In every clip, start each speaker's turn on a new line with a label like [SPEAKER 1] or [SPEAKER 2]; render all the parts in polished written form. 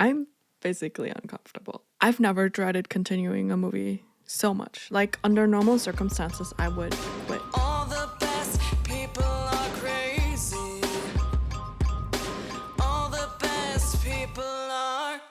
[SPEAKER 1] I'm physically uncomfortable. I've never dreaded continuing a movie so much. Like, under normal circumstances, I would quit.
[SPEAKER 2] All the best people are crazy. All the best people are.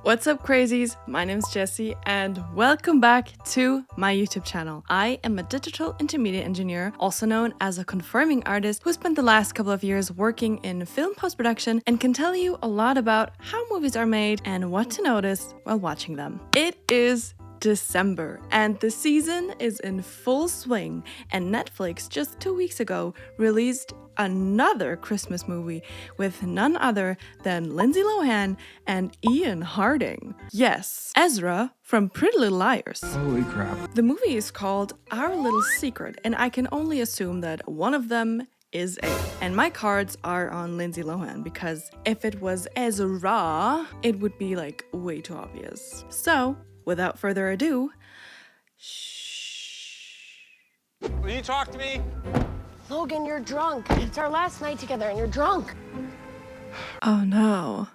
[SPEAKER 1] What's up, crazies? My name's Jessie and welcome back to my YouTube channel. I am a digital intermediate engineer, also known as a conforming artist who spent the last couple of years working in film post-production and can tell you a lot about how movies are made and what to notice while watching them. It is December and the season is in full swing, and Netflix just 2 weeks ago released another Christmas movie with none other than Lindsay Lohan and Ian Harding. Yes, Ezra from Pretty Little Liars.
[SPEAKER 3] Holy crap.
[SPEAKER 1] The movie is called Our Little Secret, and I can only assume that one of them is A. And my cards are on Lindsay Lohan because if it was Ezra, it would be like way too obvious. So, without further ado,
[SPEAKER 4] Will you talk to me?
[SPEAKER 5] Logan, you're drunk. It's our last night together and you're drunk.
[SPEAKER 1] Oh no.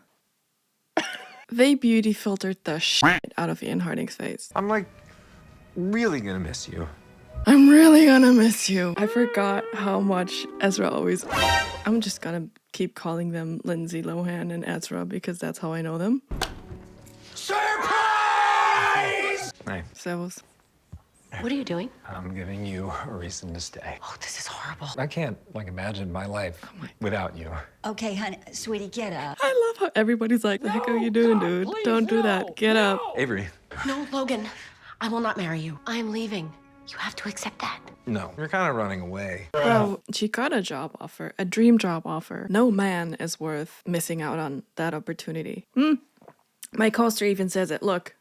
[SPEAKER 1] They beauty filtered the shit out of Ian Harding's face.
[SPEAKER 3] I'm like really gonna miss you.
[SPEAKER 1] I'm really gonna miss you. I forgot how much Ezra always... I'm just gonna keep calling them Lindsay Lohan and Ezra because that's how I know them.
[SPEAKER 3] Surprise! Hey,
[SPEAKER 1] So,
[SPEAKER 5] What are you doing?
[SPEAKER 3] I'm giving you a reason to stay.
[SPEAKER 5] Oh, this is horrible.
[SPEAKER 3] I can't imagine my life without you.
[SPEAKER 6] Okay, honey, sweetie, get up.
[SPEAKER 1] I love how everybody's like, the heck are you doing, dude? Don't do that. Get up.
[SPEAKER 3] Avery.
[SPEAKER 5] No, Logan, I will not marry you. I am leaving. You have to accept that.
[SPEAKER 3] No, you're kind of running away.
[SPEAKER 1] Bro, she got a job offer, a dream job offer. No man is worth missing out on that opportunity. My co-star even says it. Look,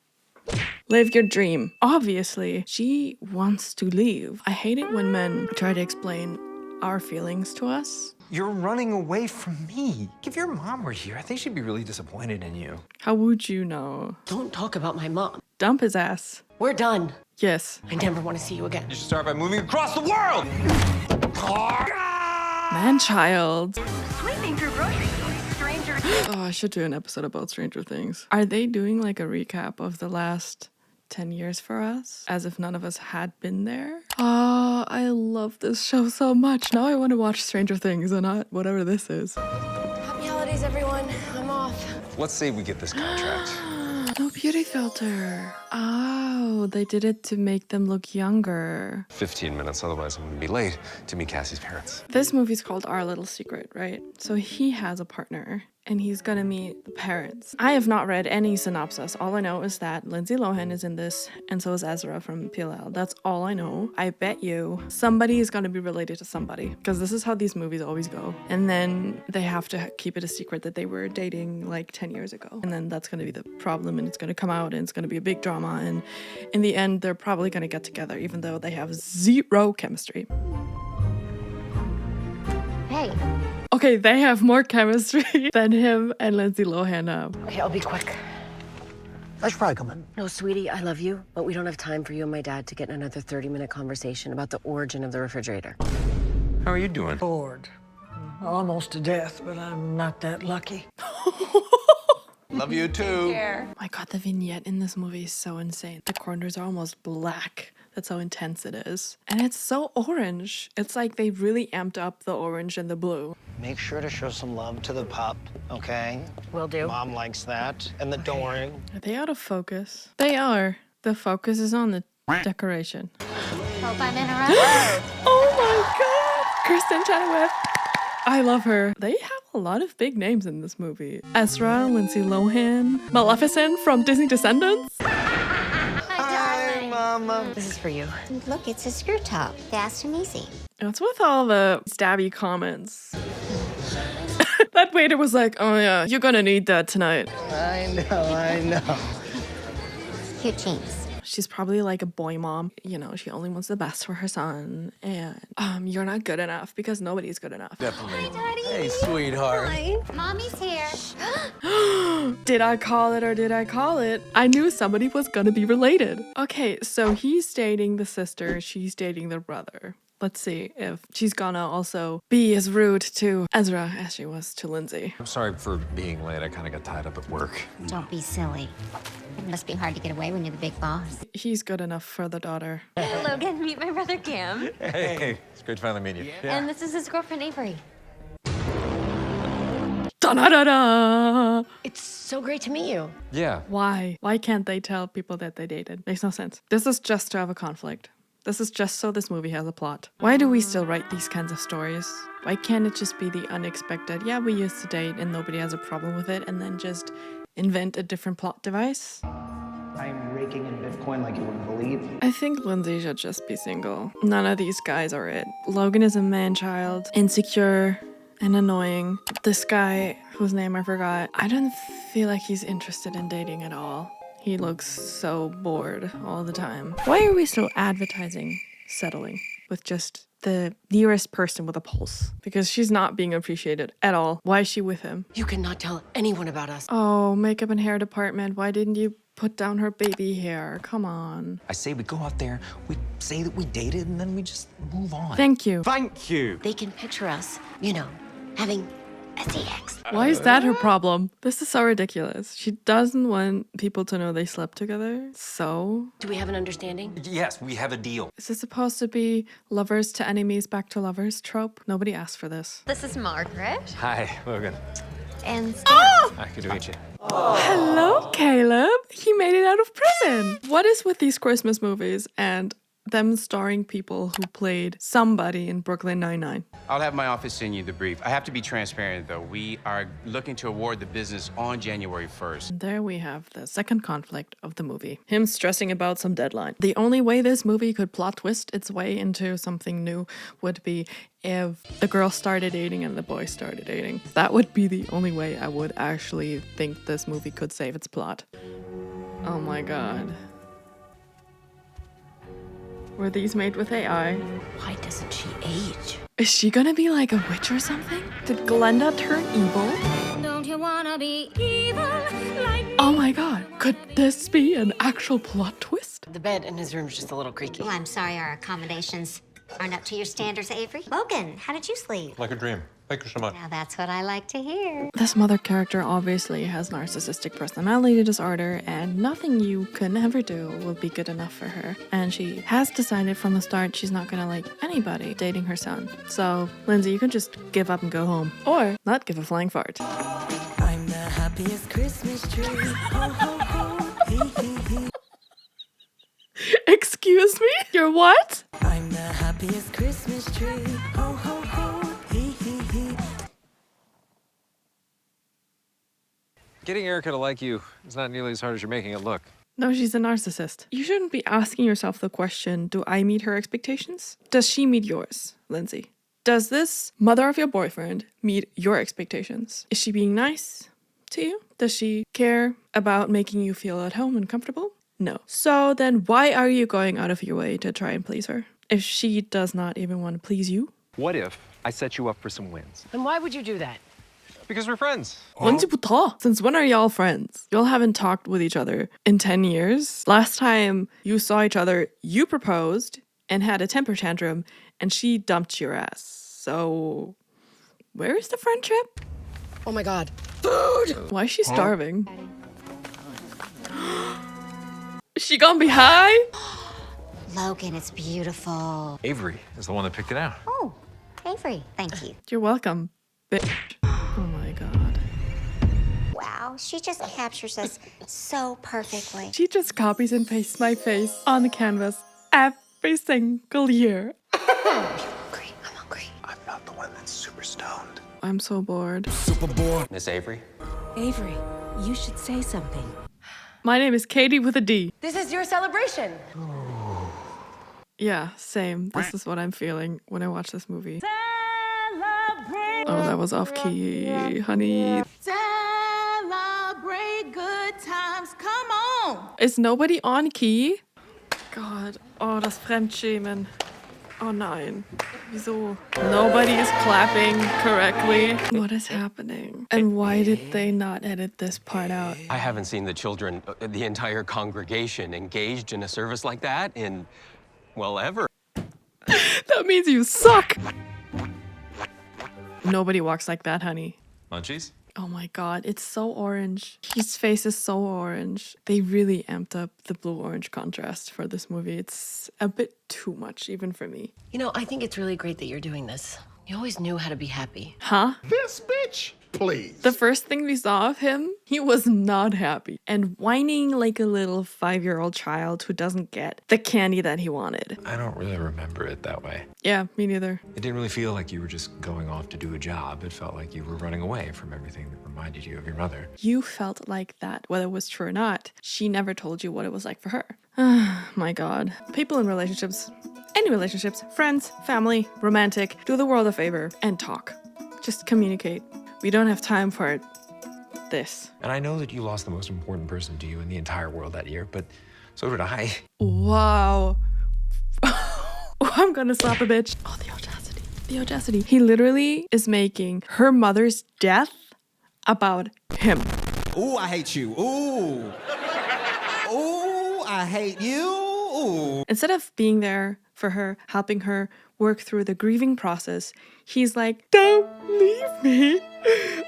[SPEAKER 1] live your dream. Obviously, she wants to leave. I hate it when men try to explain our feelings to us.
[SPEAKER 3] You're running away from me. If your mom were here, I think she'd be really disappointed in you.
[SPEAKER 1] How would you know?
[SPEAKER 5] Don't talk about my mom.
[SPEAKER 1] Dump his ass.
[SPEAKER 5] We're done.
[SPEAKER 1] Yes.
[SPEAKER 5] I never want to see you again.
[SPEAKER 3] You should start by moving across the world!
[SPEAKER 1] Man-child.
[SPEAKER 6] Sweeping through grocery stores, strangers.
[SPEAKER 1] Oh, I should do an episode about Stranger Things. Are they doing like a recap of the last 10 years for us? As if none of us had been there? Oh, I love this show so much. Now I want to watch Stranger Things and not whatever this is.
[SPEAKER 5] Happy holidays, everyone. I'm off.
[SPEAKER 3] Let's say we get this contract.
[SPEAKER 1] No beauty filter. Oh, they did it to make them look younger.
[SPEAKER 4] 15 minutes, otherwise I'm gonna be late to meet Cassie's parents.
[SPEAKER 1] This movie's called Our Little Secret, right? So he has a partner and he's gonna meet the parents. I have not read any synopsis. All I know is that Lindsay Lohan is in this and so is Ezra from PLL. That's all I know. I bet you somebody is gonna be related to somebody because this is how these movies always go. And then they have to keep it a secret that they were dating like 10 years ago. And then that's gonna be the problem and it's gonna come out and it's gonna be a big drama. And in the end, they're probably gonna get together even though they have zero chemistry.
[SPEAKER 5] Hey.
[SPEAKER 1] Okay, they have more chemistry than him and Lindsay Lohan have.
[SPEAKER 5] Okay, I'll be quick.
[SPEAKER 7] I should probably come in.
[SPEAKER 5] No, sweetie, I love you, but we don't have time for you and my dad to get in another 30-minute conversation about the origin of the refrigerator.
[SPEAKER 3] How are you doing?
[SPEAKER 7] Bored. Almost to death, but I'm not that lucky.
[SPEAKER 4] Love you too.
[SPEAKER 1] My god, the vignette in this movie is so insane. The corners are almost black. That's how intense it is. And it's so orange. It's like they really amped up the orange and the blue.
[SPEAKER 8] Make sure to show some love to the pup, okay?
[SPEAKER 5] Will do.
[SPEAKER 8] Mom likes that. And the door.
[SPEAKER 1] Are they out of focus? They are. The focus is on the decoration.
[SPEAKER 6] Hope I'm interrupting.
[SPEAKER 1] Oh my god! Kristen Chenoweth. I love her. They have a lot of big names in this movie. Ezra, Lindsay Lohan, Maleficent from Disney Descendants.
[SPEAKER 8] Hi, Mama.
[SPEAKER 5] This is for you.
[SPEAKER 6] Look, it's a skirt top. Fast and easy.
[SPEAKER 1] What's with all the stabby comments? That waiter was like, oh yeah, you're gonna need that tonight.
[SPEAKER 8] I know.
[SPEAKER 6] Cute jeans.
[SPEAKER 1] She's probably like a boy mom. You know, she only wants the best for her son. And you're not good enough because nobody's good enough.
[SPEAKER 4] Definitely.
[SPEAKER 6] Daddy.
[SPEAKER 4] Hey, sweetheart.
[SPEAKER 6] Hi. Mommy's here.
[SPEAKER 1] Did I call it or did I call it? I knew somebody was gonna be related. Okay, so he's dating the sister, she's dating the brother. Let's see if she's gonna also be as rude to Ezra as she was to Lindsay.
[SPEAKER 4] I'm sorry for being late. I kind of got tied up at work.
[SPEAKER 6] Don't be silly. It must be hard to get away when you're the big boss.
[SPEAKER 1] He's good enough for the daughter.
[SPEAKER 9] Logan, meet my brother Cam.
[SPEAKER 4] Hey, it's great to finally meet you.
[SPEAKER 9] And this is his girlfriend Avery.
[SPEAKER 1] Da-da-da-da!
[SPEAKER 5] It's so great to meet you.
[SPEAKER 4] Yeah.
[SPEAKER 1] Why? Why can't they tell people that they dated? Makes no sense. This is just to have a conflict. This is just so this movie has a plot. Why do we still write these kinds of stories? Why can't it just be the unexpected, yeah, we used to date and nobody has a problem with it, and then just invent a different plot device?
[SPEAKER 8] I'm raking in Bitcoin like you wouldn't believe.
[SPEAKER 1] I think Lindsay should just be single. None of these guys are it. Logan is a man-child, insecure and annoying. This guy, whose name I forgot, I don't feel like he's interested in dating at all. He looks so bored all the time. Why are we still advertising settling with just the nearest person with a pulse? Because she's not being appreciated at all. Why is she with him?
[SPEAKER 5] You cannot tell anyone about us.
[SPEAKER 1] Oh, makeup and hair department. Why didn't you put down her baby hair? Come on.
[SPEAKER 3] I say we go out there, we say that we dated, and then we just move on.
[SPEAKER 1] Thank you.
[SPEAKER 3] Thank you.
[SPEAKER 5] They can picture us, having a CX.
[SPEAKER 1] Why is that her problem? This is so ridiculous. She doesn't want people to know they slept together. So,
[SPEAKER 5] Do we have an understanding?
[SPEAKER 3] Yes, we have a deal.
[SPEAKER 1] is this supposed to be lovers to enemies back to lovers trope? Nobody asked for this.
[SPEAKER 9] This is Margaret.
[SPEAKER 4] Hi, Logan.
[SPEAKER 9] And
[SPEAKER 4] Hi, good to meet you.
[SPEAKER 1] Hello, Caleb. He made it out of prison. What is with these Christmas movies and them starring people who played somebody in Brooklyn Nine-Nine?
[SPEAKER 10] I'll have my office send you the brief. I have to be transparent, though. We are looking to award the business on January 1st.
[SPEAKER 1] And there we have the second conflict of the movie. Him stressing about some deadline. The only way this movie could plot twist its way into something new would be if the girl started dating and the boy started dating. That would be the only way I would actually think this movie could save its plot. Oh my god. Were these made with AI?
[SPEAKER 5] Why doesn't she age?
[SPEAKER 1] Is she gonna be like a witch or something? Did Glenda turn evil?
[SPEAKER 6] Don't you wanna be evil like
[SPEAKER 1] Oh my god, could this be an actual plot twist?
[SPEAKER 5] The bed in his room is just a little creaky.
[SPEAKER 6] Well, I'm sorry our accommodations aren't up to your standards, Avery. Logan, how did you sleep?
[SPEAKER 4] Like a dream. Thank you so much.
[SPEAKER 6] Now that's what I like to hear.
[SPEAKER 1] This mother character obviously has narcissistic personality disorder, and nothing you can ever do will be good enough for her. And she has decided from the start she's not gonna like anybody dating her son. So, Lindsay, you can just give up and go home. Or not give a flying fart.
[SPEAKER 2] I'm the happiest Christmas tree. Ho, ho, ho. Hee, hee, hee.
[SPEAKER 1] Excuse me? You're what?
[SPEAKER 2] I'm the happiest Christmas tree. Ho, ho, ho. Hee, hee, hee.
[SPEAKER 4] Getting Erica to like you is not nearly as hard as you're making it look.
[SPEAKER 1] No, she's a narcissist. You shouldn't be asking yourself the question, do I meet her expectations? Does she meet yours, Lindsay? Does this mother of your boyfriend meet your expectations? Is she being nice to you? Does she care about making you feel at home and comfortable? No. So then why are you going out of your way to try and please her? If she does not even want to please you?
[SPEAKER 11] What if I set you up for some wins?
[SPEAKER 5] And why would you do that?
[SPEAKER 11] Because we're friends.
[SPEAKER 1] 언제부터? Since when are y'all friends? Y'all haven't talked with each other in 10 years. Last time you saw each other, you proposed and had a temper tantrum, and she dumped your ass. So, where is the friendship?
[SPEAKER 5] Oh my god.
[SPEAKER 1] Why is she starving? Is she gonna be high?
[SPEAKER 6] Logan, it's beautiful.
[SPEAKER 4] Avery is the one that picked it out.
[SPEAKER 6] Oh, Avery, thank you.
[SPEAKER 1] You're welcome, bitch. Oh my god.
[SPEAKER 6] Wow, she just captures us so perfectly.
[SPEAKER 1] She just copies and pastes my face on the canvas every single year.
[SPEAKER 6] I'm hungry.
[SPEAKER 3] I'm not the one that's super stoned.
[SPEAKER 1] I'm so bored.
[SPEAKER 10] Miss Avery?
[SPEAKER 9] Avery, you should say something.
[SPEAKER 1] My name is Katie with a D.
[SPEAKER 5] This is your celebration.
[SPEAKER 1] Yeah, same. This is what I'm feeling when I watch this movie. Oh, that was off key, honey.
[SPEAKER 2] Celebrate good times. Come on.
[SPEAKER 1] Is nobody on key? God, oh, das Fremdschämen. Oh nein. Wieso? Nobody is clapping correctly. What is happening? And why did they not edit this part out?
[SPEAKER 10] I haven't seen the children, the entire congregation, engaged in a service like that in, well, ever.
[SPEAKER 1] That means you suck. Nobody walks like that, honey.
[SPEAKER 11] Munchies?
[SPEAKER 1] Oh my god, it's so orange. His face is so orange. They really amped up the blue-orange contrast for this movie. It's a bit too much, even for me.
[SPEAKER 5] You know, I think it's really great that you're doing this. You always knew how to be happy.
[SPEAKER 1] Huh?
[SPEAKER 3] This bitch, please.
[SPEAKER 1] The first thing we saw of him, he was not happy and whining like a little 5-year-old child who doesn't get the candy that he wanted.
[SPEAKER 4] I don't really remember it that way.
[SPEAKER 1] Yeah, me neither.
[SPEAKER 4] It didn't really feel like you were just going off to do a job. It felt like you were running away from everything that reminded you of your mother.
[SPEAKER 1] You felt like that, whether it was true or not. She never told you what it was like for her. My god. People in relationships, any relationships, friends, family, romantic, do the world a favor and talk. Just communicate. We don't have time for this.
[SPEAKER 4] And I know that you lost the most important person to you in the entire world that year, but so did I.
[SPEAKER 1] Wow. I'm gonna slap a bitch. Oh, the audacity. The audacity. He literally is making her mother's death about him.
[SPEAKER 2] Ooh, I hate you. Ooh. Ooh, I hate you. Ooh.
[SPEAKER 1] Instead of being there for her, helping her work through the grieving process, he's like, don't leave me.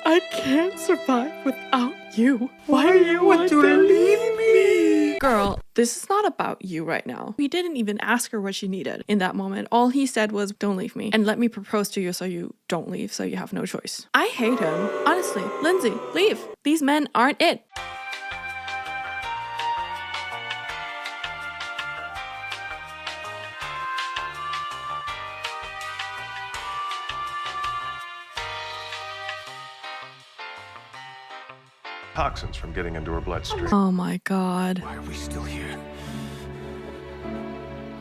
[SPEAKER 1] I can't survive without you. Why do you want to leave me? Girl, this is not about you right now. He didn't even ask her what she needed in that moment. All he said was, don't leave me. And let me propose to you so you don't leave, so you have no choice. I hate him. Honestly, Lindsay, leave. These men aren't it.
[SPEAKER 12] Toxins from getting into her bloodstream.
[SPEAKER 1] Oh my god.
[SPEAKER 2] Why are we still here?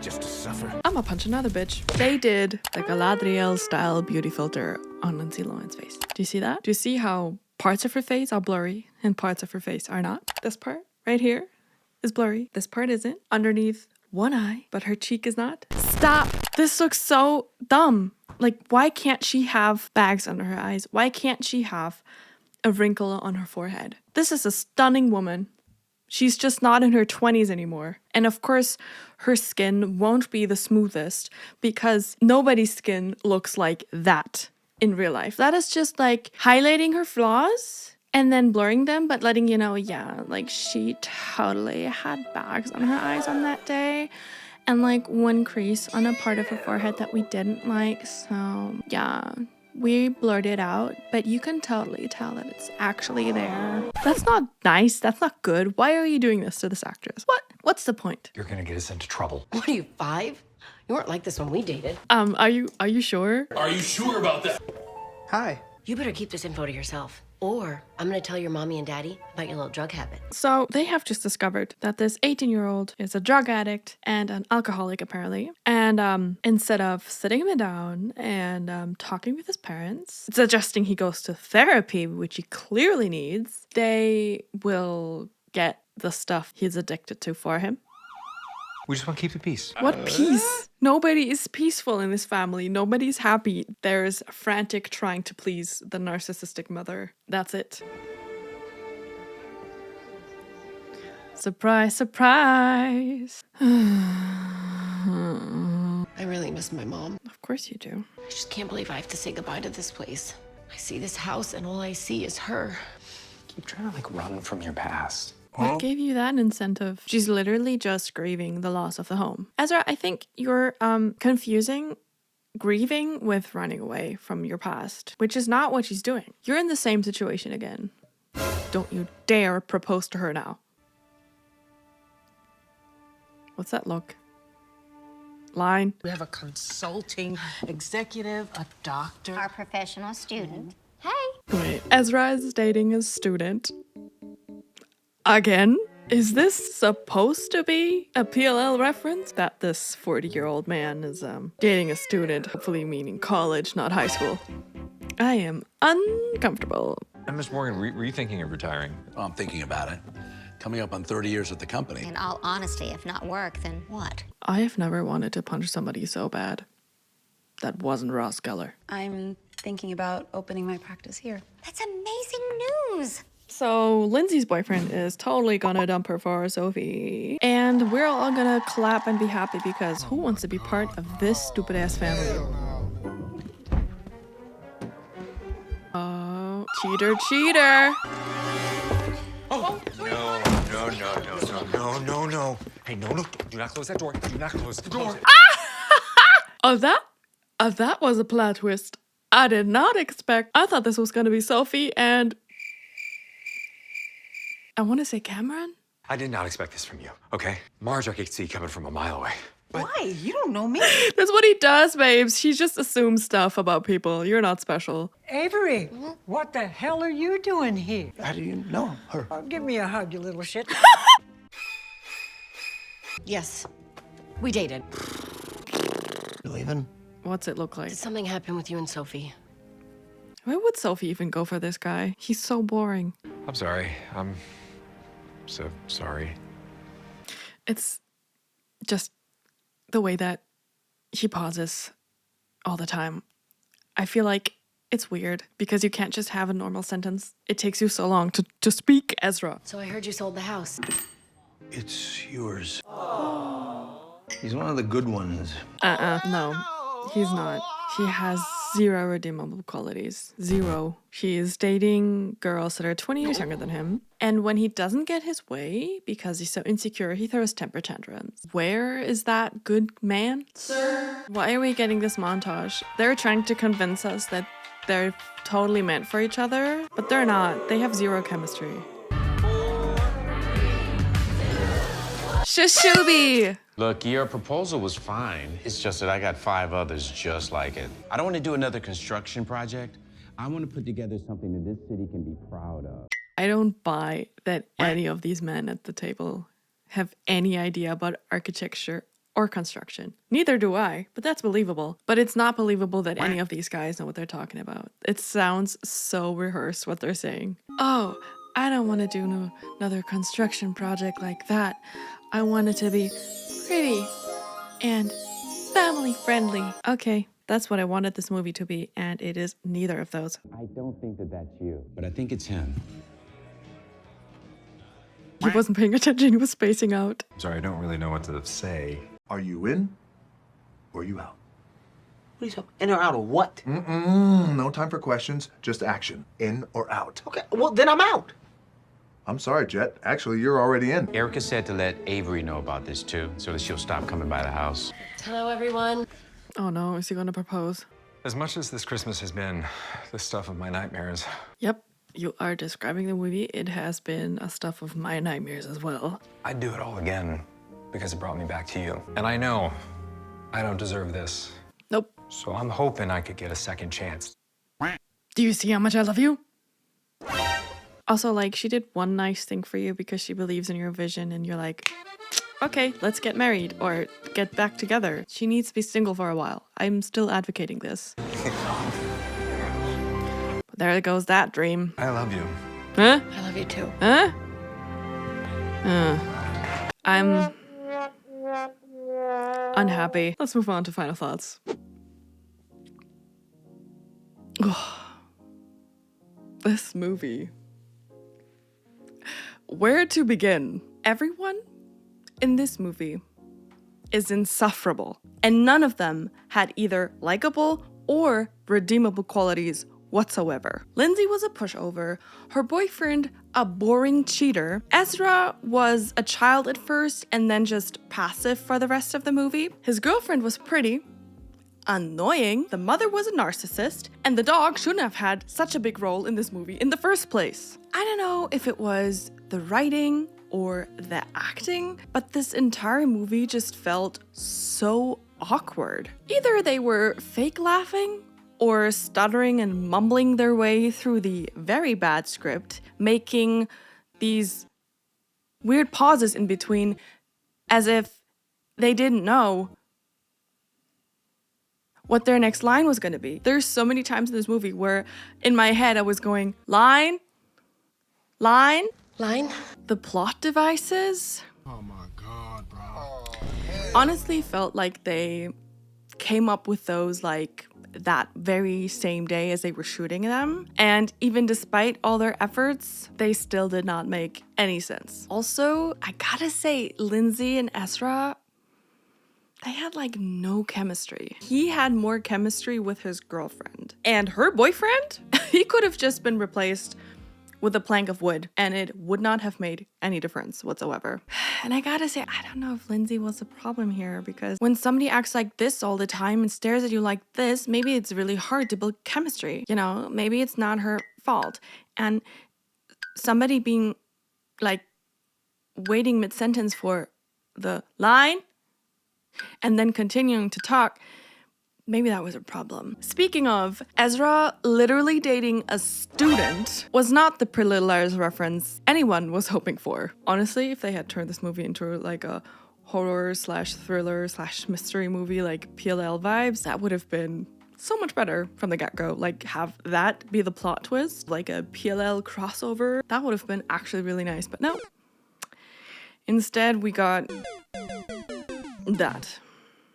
[SPEAKER 2] Just to suffer?
[SPEAKER 1] I'ma punch another bitch. They did the Galadriel style beauty filter on Lindsay Lohan's face. Do you see that? Do you see how parts of her face are blurry and parts of her face are not? This part right here is blurry. This part isn't. Underneath one eye, but her cheek is not. Stop! This looks so dumb. Like, why can't she have bags under her eyes? Why can't she have a wrinkle on her forehead? This is a stunning woman. She's just not in her 20s anymore. And of course, her skin won't be the smoothest because nobody's skin looks like that in real life. That is just like highlighting her flaws and then blurring them, but letting you know, yeah, like she totally had bags on her eyes on that day. And like one crease on a part of her forehead that we didn't like. So yeah, we blurred it out, but you can totally tell that it's actually there. That's not nice. That's not good. Why are you doing this to this actress? What's the point?
[SPEAKER 3] You're gonna get us into trouble.
[SPEAKER 5] What are you, 5? You weren't like this when we dated.
[SPEAKER 1] Are you sure?
[SPEAKER 12] Are you sure about that?
[SPEAKER 8] Hi.
[SPEAKER 5] You better keep this info to yourself. Or I'm gonna tell your mommy and daddy about your little drug habit.
[SPEAKER 1] So they have just discovered that this 18-year-old is a drug addict and an alcoholic, apparently. And instead of sitting him down and talking with his parents, suggesting he goes to therapy, which he clearly needs, they will get the stuff he's addicted to for him.
[SPEAKER 3] We just want to keep the peace.
[SPEAKER 1] What peace? Nobody is peaceful in this family. Nobody's happy. There's frantic trying to please the narcissistic mother. That's it. Surprise, surprise.
[SPEAKER 5] I really miss my mom.
[SPEAKER 1] Of course you do.
[SPEAKER 5] I just can't believe I have to say goodbye to this place. I see this house and all I see is her.
[SPEAKER 3] Keep trying to like run from your past.
[SPEAKER 1] What gave you that incentive? She's literally just grieving the loss of the home. Ezra, I think you're confusing grieving with running away from your past, which is not what she's doing. You're in the same situation again. Don't you dare propose to her now. What's that look? Line.
[SPEAKER 7] We have a consulting executive, a doctor.
[SPEAKER 6] Our professional student. Hey.
[SPEAKER 1] Wait, Ezra is dating a student. Again? Is this supposed to be a PLL reference? That this 40-year-old man is dating a student, hopefully meaning college, not high school. I am uncomfortable.
[SPEAKER 4] And Miss Morgan, were you thinking of retiring?
[SPEAKER 13] Oh, I'm thinking about it. Coming up on 30 years with the company.
[SPEAKER 6] In all honesty, if not work, then what?
[SPEAKER 1] I have never wanted to punch somebody so bad. That wasn't Ross Geller.
[SPEAKER 9] I'm thinking about opening my practice here.
[SPEAKER 6] That's amazing news.
[SPEAKER 1] So Lindsay's boyfriend is totally gonna dump her for Sophie. And we're all gonna clap and be happy because who wants to be part of this stupid ass family? Oh, cheater, cheater.
[SPEAKER 4] Oh, no. Hey, no. Do not close that door. Do not close the door.
[SPEAKER 1] Oh, that was a plot twist. I did not expect. I thought this was gonna be Sophie and I want to say Cameron.
[SPEAKER 4] I did not expect this from you, okay? Marge I could see coming from a mile away.
[SPEAKER 7] Why? You don't know me.
[SPEAKER 1] That's what he does, babes. He just assumes stuff about people. You're not special.
[SPEAKER 7] Avery, what the hell are you doing here?
[SPEAKER 8] How do you know her?
[SPEAKER 7] Oh, give me a hug, you little shit.
[SPEAKER 5] Yes, we dated.
[SPEAKER 8] You leaving?
[SPEAKER 1] What's it look like?
[SPEAKER 5] Did something happen with you and Sophie?
[SPEAKER 1] Why would Sophie even go for this guy? He's so boring.
[SPEAKER 4] I'm sorry. I'm so sorry.
[SPEAKER 1] It's just the way that he pauses all the time. I feel like it's weird because you can't just have a normal sentence. It takes you so long to speak, Ezra.
[SPEAKER 5] So I heard you sold the house.
[SPEAKER 8] It's yours. He's one of the good ones.
[SPEAKER 1] No, he's not. He has zero redeemable qualities. Zero. He is dating girls that are 20 years younger than him. And when he doesn't get his way because he's so insecure, he throws temper tantrums. Where is that good man? Sir? Why are we getting this montage? They're trying to convince us that they're totally meant for each other, but they're not. They have zero chemistry. Shushubi!
[SPEAKER 10] Look, your proposal was fine. It's just that I got 5 others just like it. I don't want to do another construction project. I want to put together something that this city can be proud of.
[SPEAKER 1] I don't buy that any of these men at the table have any idea about architecture or construction. Neither do I, but that's believable. But it's not believable that any of these guys know what they're talking about. It sounds so rehearsed what they're saying. Oh, I don't want to do another construction project like that. I want it to be pretty and family friendly. Okay, that's what I wanted this movie to be, and it is neither of those.
[SPEAKER 10] I don't think that that's you, but I think it's him.
[SPEAKER 1] He wasn't paying attention, he was spacing out.
[SPEAKER 4] Sorry, I don't really know what to say.
[SPEAKER 12] Are you in or are you out?
[SPEAKER 8] What are you talking? In or out of what?
[SPEAKER 12] No time for questions, just action. In or out.
[SPEAKER 8] Okay, well, then I'm out.
[SPEAKER 12] I'm sorry, Jet. Actually, you're already in.
[SPEAKER 10] Erica said to let Avery know about this too, so that she'll stop coming by the house.
[SPEAKER 5] Hello, everyone.
[SPEAKER 1] Oh no, is he gonna propose?
[SPEAKER 4] As much as this Christmas has been the stuff of my nightmares,
[SPEAKER 1] Yep, you are describing the movie. It has been a stuff of my nightmares as well.
[SPEAKER 4] I'd do it all again because it brought me back to you. And I know I don't deserve this.
[SPEAKER 1] Nope.
[SPEAKER 4] So I'm hoping I could get a second chance.
[SPEAKER 1] Do you see how much I love you? Also, like, she did one nice thing for you because she believes in your vision and you're like, okay, let's get married or get back together. She needs to be single for a while. I'm still advocating this. There goes that dream.
[SPEAKER 4] I love you.
[SPEAKER 1] Huh?
[SPEAKER 5] I love you too.
[SPEAKER 1] Huh? I'm unhappy. Let's move on to final thoughts. This movie. Where to begin? Everyone in this movie is insufferable, and none of them had either likable or redeemable qualities whatsoever. Lindsay was a pushover, her boyfriend a boring cheater, Ezra was a child at first and then just passive for the rest of the movie, his girlfriend was pretty, annoying, the mother was a narcissist, and the dog shouldn't have had such a big role in this movie in the first place. I don't know if it was the writing or the acting, but this entire movie just felt so awkward. Either they were fake laughing or stuttering and mumbling their way through the very bad script, making these weird pauses in between as if they didn't know what their next line was going to be. There's so many times in this movie where in my head I was going, line? Line?
[SPEAKER 5] Line?
[SPEAKER 1] The plot devices?
[SPEAKER 12] Oh my God, bro.
[SPEAKER 1] Honestly felt like they came up with those like that very same day as they were shooting them. And even despite all their efforts, they still did not make any sense. Also, I gotta say, Lindsay and Ezra, they had like no chemistry. He had more chemistry with his girlfriend. And her boyfriend, he could have just been replaced with a plank of wood and it would not have made any difference whatsoever. And I gotta say, I don't know if Lindsay was a problem here, because when somebody acts like this all the time and stares at you like this, maybe it's really hard to build chemistry. You know, maybe it's not her fault. And somebody being like waiting mid-sentence for the line and then continuing to talk, maybe that was a problem. Speaking of, Ezra literally dating a student was not the Pretty Little Liars reference anyone was hoping for. Honestly, if they had turned this movie into like a horror slash thriller slash mystery movie like PLL vibes, that would have been so much better from the get-go. Like, have that be the plot twist, like a PLL crossover. That would have been actually really nice, but no. Instead, we got that,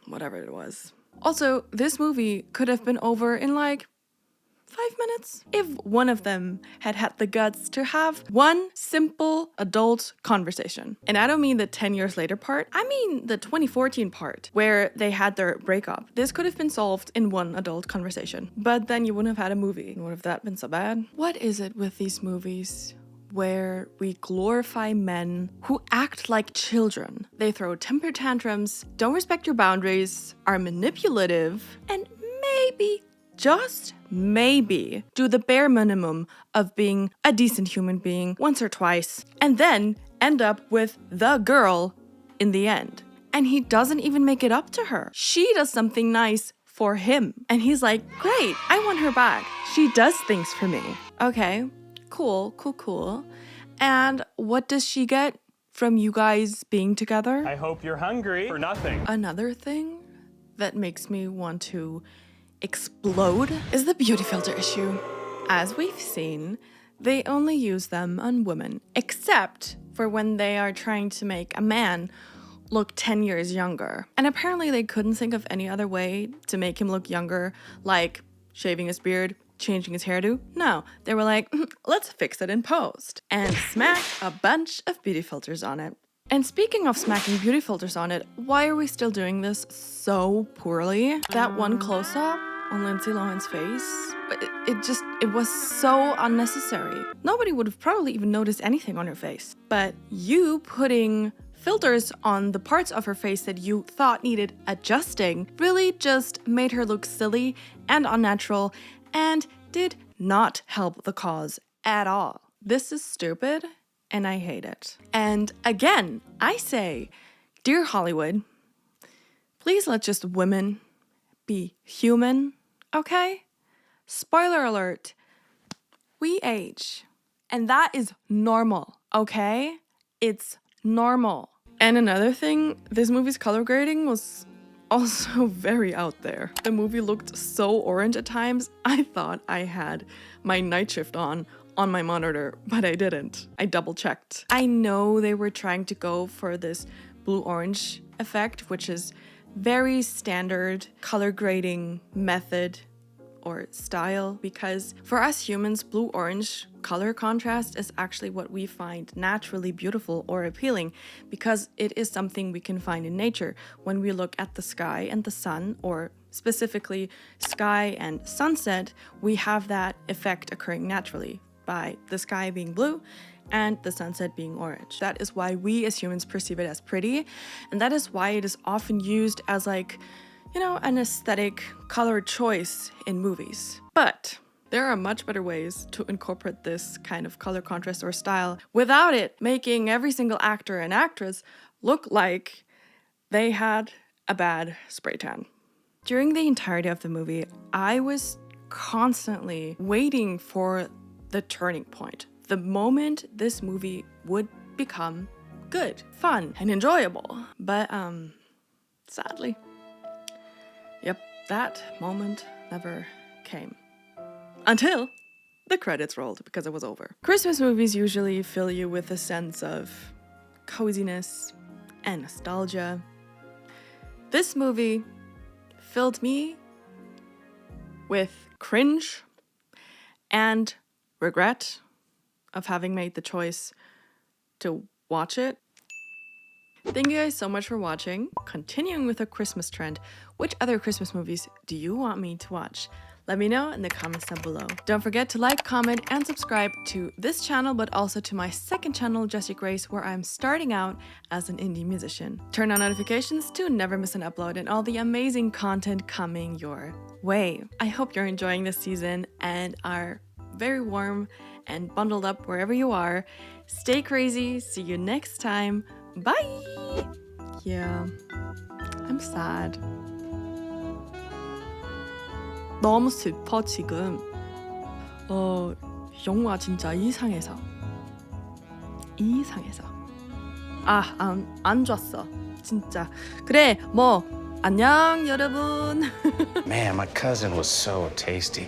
[SPEAKER 1] whatever it was. Also, this movie could have been over in like 5 minutes if one of them had had the guts to have one simple adult conversation. And I don't mean the 10 years later part, I mean the 2014 part where they had their breakup. This could have been solved in one adult conversation, but then you wouldn't have had a movie. Would have that been so bad? What is it with these movies where we glorify men who act like children? They throw temper tantrums, don't respect your boundaries, are manipulative, and maybe, just maybe, do the bare minimum of being a decent human being once or twice, and then end up with the girl in the end. And he doesn't even make it up to her. She does something nice for him. And he's like, great, I want her back. She does things for me. Okay. Cool. And what does she get from you guys being together?
[SPEAKER 11] I hope you're hungry for nothing.
[SPEAKER 1] Another thing that makes me want to explode is the beauty filter issue. As we've seen, they only use them on women, except for when they are trying to make a man look 10 years younger. And apparently they couldn't think of any other way to make him look younger, like shaving his beard, changing his hairdo. No, they were like, let's fix it in post, and smack a bunch of beauty filters on it. And speaking of smacking beauty filters on it, why are we still doing this so poorly? That one close-up on Lindsay Lohan's face, it was so unnecessary. Nobody would have probably even noticed anything on her face. But you putting filters on the parts of her face that you thought needed adjusting really just made her look silly and unnatural, and did not help the cause at all. This is stupid, and I hate it. And again, I say, dear Hollywood, please let just women be human, okay? Spoiler alert, we age. And that is normal, okay? It's normal. And another thing, this movie's color grading was also very out there. The movie looked so orange at times, I thought I had my night shift on my monitor, but I didn't. I double checked. I know they were trying to go for this blue-orange effect, which is very standard color grading method or style, because for us humans, blue-orange color contrast is actually what we find naturally beautiful or appealing, because it is something we can find in nature. When we look at the sky and the sun, or specifically sky and sunset, we have that effect occurring naturally by the sky being blue and the sunset being orange. That is why we as humans perceive it as pretty, and that is why it is often used as like, you know, an aesthetic color choice in movies. But there are much better ways to incorporate this kind of color contrast or style without it making every single actor and actress look like they had a bad spray tan. During the entirety of the movie, I was constantly waiting for the turning point. The moment this movie would become good, fun, and enjoyable. But sadly, yep, that moment never came. Until the credits rolled, because it was over. Christmas movies usually fill you with a sense of coziness and nostalgia. This movie filled me with cringe and regret of having made the choice to watch it. Thank you guys so much for watching. Continuing with a Christmas trend, which other Christmas movies do you want me to watch? Let me know in the comments down below. Don't forget to like, comment, and subscribe to this channel, but also to my second channel, Jessie Grace, where I'm starting out as an indie musician. Turn on notifications to never miss an upload and all the amazing content coming your way. I hope you're enjoying this season and are very warm and bundled up wherever you are. Stay crazy. See you next time. Bye! Yeah, I'm sad. 너무 슬퍼 지금. 영화 진짜 이상해서. 안 좋았어. 진짜. 그래, 뭐 안녕 여러분.
[SPEAKER 10] Man, my cousin was so tasty.